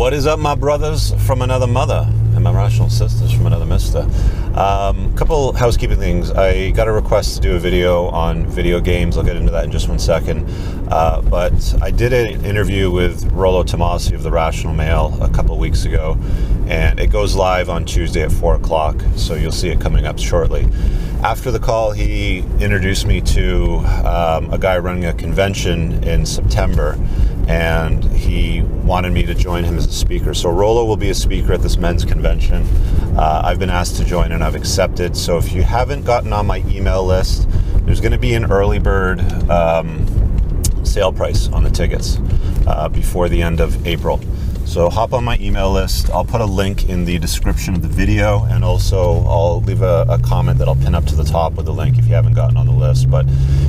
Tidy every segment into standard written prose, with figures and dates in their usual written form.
What is up, my brothers from another mother and my rational sisters from another mister? Couple housekeeping things. I got a request to do a video on video games. I'll get into that in just one second. But I did an interview with Rollo Tomasi of the Rational Mail a couple weeks ago, and it goes live on Tuesday at 4 o'clock, so you'll see it coming up shortly. After the call, he introduced me to a guy running a convention in September, and he wanted me to join him as a speaker. So Rollo will be a speaker at this men's convention. I've been asked to join and I've accepted. So if you haven't gotten on my email list, there's going to be an early bird sale price on the tickets before the end of April. So hop on my email list. I'll put a link in the description of the video, and also I'll leave a comment that I'll pin up to the top with the link if you haven't gotten on the list. But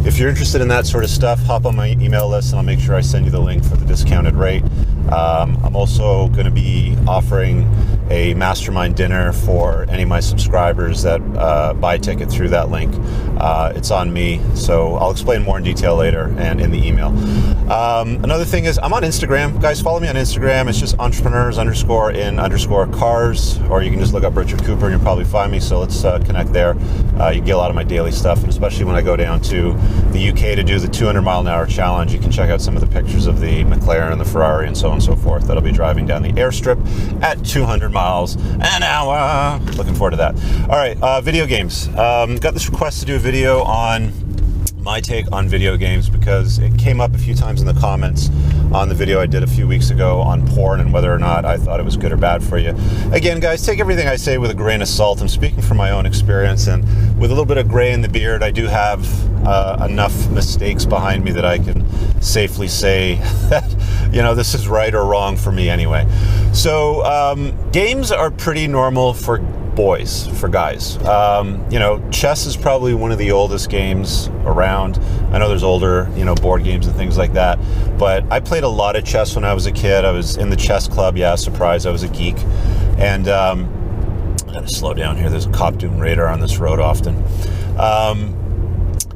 if you're interested in that sort of stuff, hop on my email list and I'll make sure I send you the link for the discounted rate. I'm also going to be offering a mastermind dinner for any of my subscribers that buy a ticket through that link. It's on me, so I'll explain more in detail later and in the email. Another thing is, I'm on Instagram. Guys, follow me on Instagram. It's just entrepreneurs_in_cars, or you can just look up Richard Cooper and you'll probably find me. So let's connect there. You get a lot of my daily stuff, and especially when I go down to the UK to do the 200-mile-an-hour challenge, you can check out some of the pictures of the McLaren and the Ferrari and so on and so forth. That'll be driving down the airstrip at 200 miles an hour. Looking forward to that. All right, video games. Got this request to do a video on my take on video games because it came up a few times in the comments on the video I did a few weeks ago on porn and whether or not I thought it was good or bad for you. Again, guys, take everything I say with a grain of salt. I'm speaking from my own experience, and with a little bit of gray in the beard, I do have enough mistakes behind me that I can safely say that, you know, this is right or wrong for me anyway. So games are pretty normal for boys, for guys. You know, chess is probably one of the oldest games around. I know there's older, you know, board games and things like that, but I played a lot of chess when I was a kid. I was in the chess club. Yeah, surprise, I was a geek. And I gotta slow down here. There's a cop doing radar on this road often.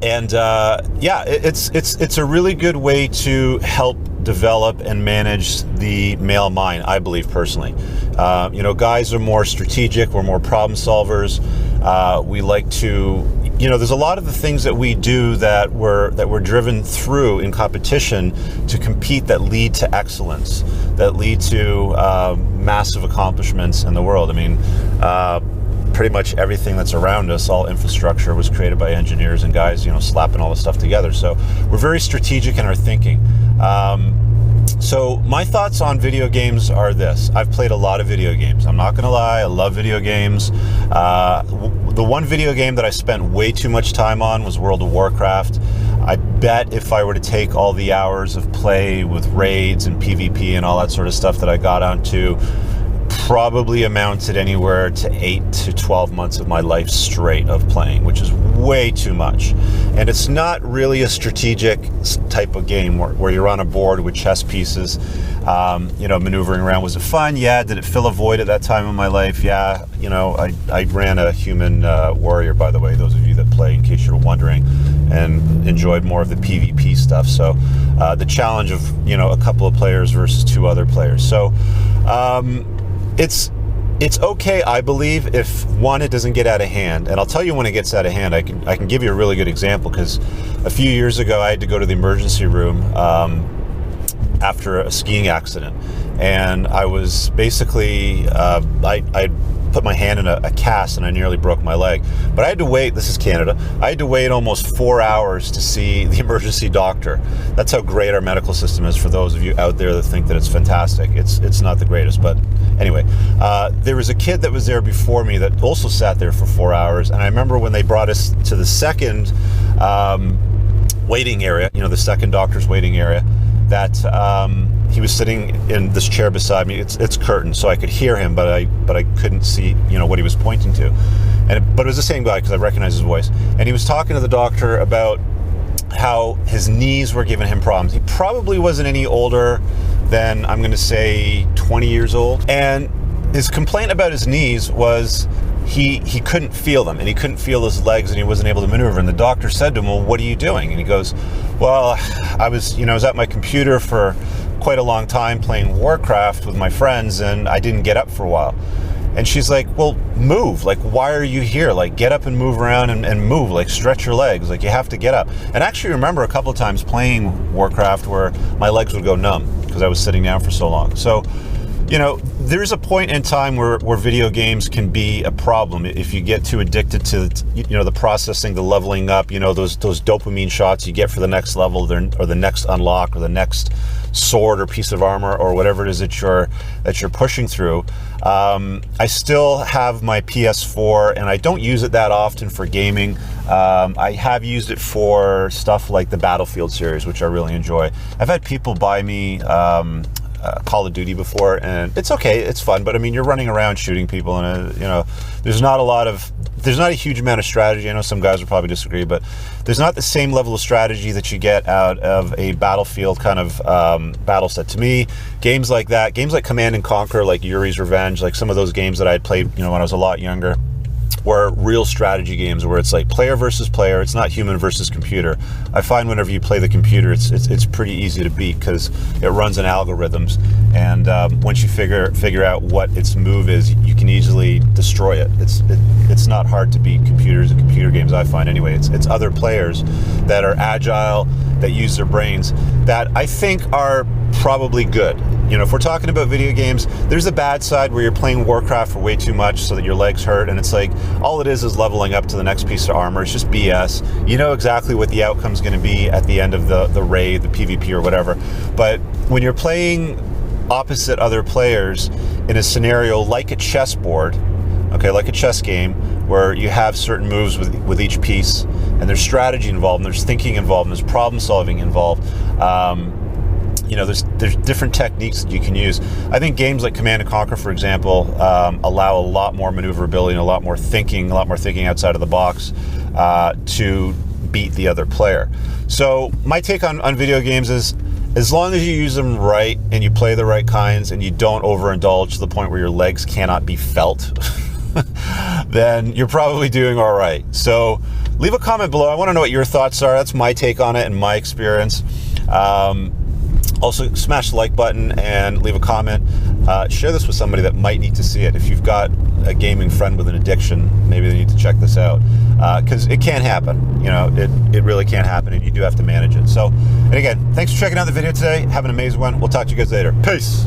Yeah, it's a really good way to help develop and manage the male mind, I believe personally. You know, guys are more strategic, we're more problem solvers. We like to, you know, there's a lot of the things that we do that we're driven through in competition to compete that lead to excellence, that lead to massive accomplishments in the world. I mean, pretty much everything that's around us, all infrastructure was created by engineers and guys, you know, slapping all this stuff together. So we're very strategic in our thinking. So my thoughts on video games are this. I've played a lot of video games. I'm not gonna lie, I love video games. The one video game that I spent way too much time on was World of Warcraft. I bet if I were to take all the hours of play with raids and PvP and all that sort of stuff that I got onto, probably amounted anywhere to 8 to 12 months of my life straight of playing, which is way too much. And it's not really a strategic type of game where you're on a board with chess pieces, you know, maneuvering around. Was it fun? Yeah. Did it fill a void at that time in my life? Yeah. You know, I ran a human warrior, by the way, those of you that play, in case you're wondering, and enjoyed more of the PvP stuff. So the challenge of, you know, a couple of players versus 2 other players. So it's okay, I believe, if one, it doesn't get out of hand. And I'll tell you when it gets out of hand. I can give you a really good example, because a few years ago I had to go to the emergency room after a skiing accident, and I was basically I put my hand in a cast and I nearly broke my leg. But I had to wait, this is Canada, I had to wait almost 4 hours to see the emergency doctor. That's how great our medical system is, for those of you out there that think that it's fantastic. It's not the greatest, but anyway. There was a kid that was there before me that also sat there for 4 hours, and I remember when they brought us to the second waiting area, you know, the second doctor's waiting area, that he was sitting in this chair beside me. It's curtained, so I could hear him, but I couldn't see, you know, what he was pointing to. But it was the same guy, because I recognized his voice. And he was talking to the doctor about how his knees were giving him problems. He probably wasn't any older than, I'm going to say, 20 years old. And his complaint about his knees was he couldn't feel them, and he couldn't feel his legs, and he wasn't able to maneuver. And the doctor said to him, well, what are you doing? And he goes, well, I was at my computer for quite a long time playing Warcraft with my friends, and I didn't get up for a while. And she's like, well, move. Like, why are you here? Like, get up and move around and move. Like, stretch your legs. Like, you have to get up. And I actually remember a couple of times playing Warcraft where my legs would go numb because I was sitting down for so long. So, you know, there's a point in time where video games can be a problem if you get too addicted to, you know, the processing, the leveling up, you know, those dopamine shots you get for the next level or the next unlock or the next sword or piece of armor or whatever it is that you're pushing through. I still have my PS4 and I don't use it that often for gaming. I have used it for stuff like the Battlefield series, which I really enjoy. I've had people buy me Call of Duty before, and it's okay, it's fun, but I mean, you're running around shooting people, and you know, there's not a huge amount of strategy. I know some guys will probably disagree, but there's not the same level of strategy that you get out of a Battlefield kind of battle set. To me, games like that, games like Command and Conquer, like Yuri's Revenge, like some of those games that I'd played, you know, when I was a lot younger, were real strategy games where it's like player versus player. It's not human versus computer. I find whenever you play the computer, it's pretty easy to beat because it runs on algorithms, and once you figure out what its move is, you can easily destroy it. It's not hard to beat computers and computer games, I find anyway. It's other players that are agile, that use their brains, that I think are probably good. You know, if we're talking about video games, there's a bad side where you're playing Warcraft for way too much so that your legs hurt, and it's like all it is leveling up to the next piece of armor. It's just BS. You know exactly what the outcome's going to be at the end of the raid, the PvP or whatever. But when you're playing opposite other players in a scenario like a chessboard, okay, like a chess game, where you have certain moves with each piece, and there's strategy involved, and there's thinking involved, and there's problem solving involved. You know, there's different techniques that you can use. I think games like Command and Conquer, for example, allow a lot more maneuverability and a lot more thinking outside of the box to beat the other player. So my take on video games is, as long as you use them right and you play the right kinds and you don't overindulge to the point where your legs cannot be felt, then you're probably doing all right. So leave a comment below. I want to know what your thoughts are. That's my take on it and my experience. Also, smash the like button and leave a comment. Share this with somebody that might need to see it. If you've got a gaming friend with an addiction, maybe they need to check this out. Because it can happen. You know, it really can happen, and you do have to manage it. So, and again, thanks for checking out the video today. Have an amazing one. We'll talk to you guys later. Peace.